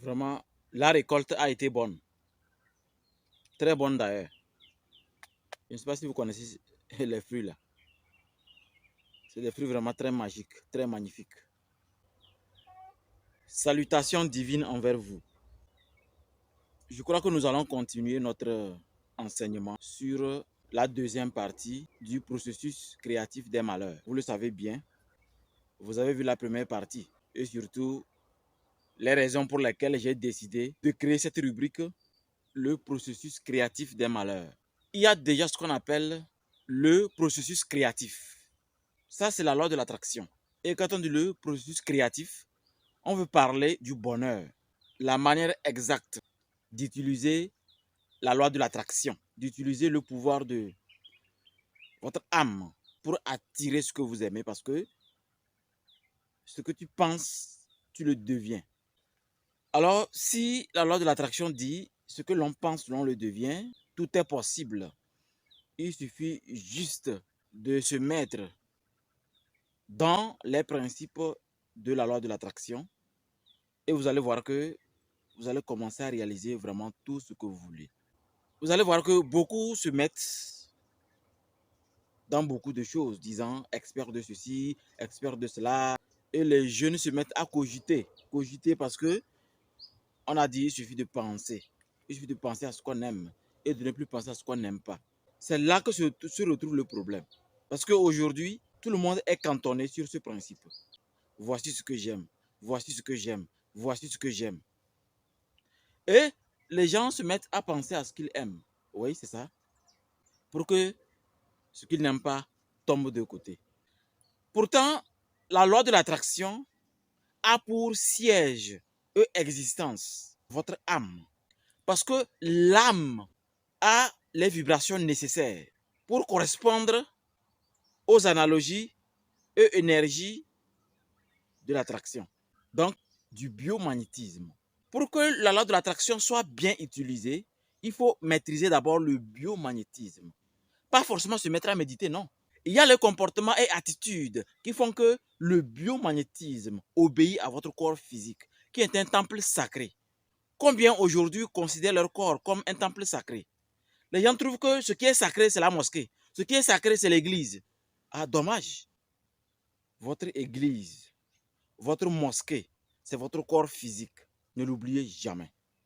Vraiment, la récolte a été bonne. Très bonne d'ailleurs. Je ne sais pas si vous connaissez les fruits là. C'est des fruits vraiment très magiques, très magnifiques. Salutations divines envers vous. Je crois que nous allons continuer notre enseignement sur la deuxième partie du processus créatif des malheurs. Vous le savez bien, vous avez vu la première partie et surtout les raisons pour lesquelles j'ai décidé de créer cette rubrique, le processus créatif des malheurs. Il y a déjà ce qu'on appelle le processus créatif. Ça, c'est la loi de l'attraction. Et quand on dit le processus créatif, on veut parler du bonheur, la manière exacte d'utiliser la loi de l'attraction, d'utiliser le pouvoir de votre âme pour attirer ce que vous aimez parce que ce que tu penses, tu le deviens. Alors, si la loi de l'attraction dit ce que l'on pense, l'on le devient, tout est possible. Il suffit juste de se mettre dans les principes de la loi de l'attraction et vous allez voir que vous allez commencer à réaliser vraiment tout ce que vous voulez. Vous allez voir que beaucoup se mettent dans beaucoup de choses, disant expert de ceci, expert de cela, et les jeunes se mettent à cogiter. Cogiter parce que on a dit il suffit de penser. Il suffit de penser à ce qu'on aime et de ne plus penser à ce qu'on n'aime pas. C'est là que se retrouve le problème. Parce qu'aujourd'hui, tout le monde est cantonné sur ce principe. Voici ce que j'aime, voici ce que j'aime, voici ce que j'aime. Et les gens se mettent à penser à ce qu'ils aiment. Oui, c'est ça. Pour que ce qu'ils n'aiment pas tombe de côté. Pourtant, la loi de l'attraction a pour siège et existence votre âme. Parce que l'âme a les vibrations nécessaires pour correspondre aux analogies et énergies de l'attraction. Donc, du biomagnétisme. Pour que la loi de l'attraction soit bien utilisée, il faut maîtriser d'abord le biomagnétisme. Pas forcément se mettre à méditer, non. Il y a les comportements et attitudes qui font que le biomagnétisme obéit à votre corps physique, qui est un temple sacré. Combien aujourd'hui considèrent leur corps comme un temple sacré? Les gens trouvent que ce qui est sacré, c'est la mosquée. Ce qui est sacré, c'est l'église. Ah, dommage. Votre église, votre mosquée, c'est votre corps physique. Ne l'oubliez jamais.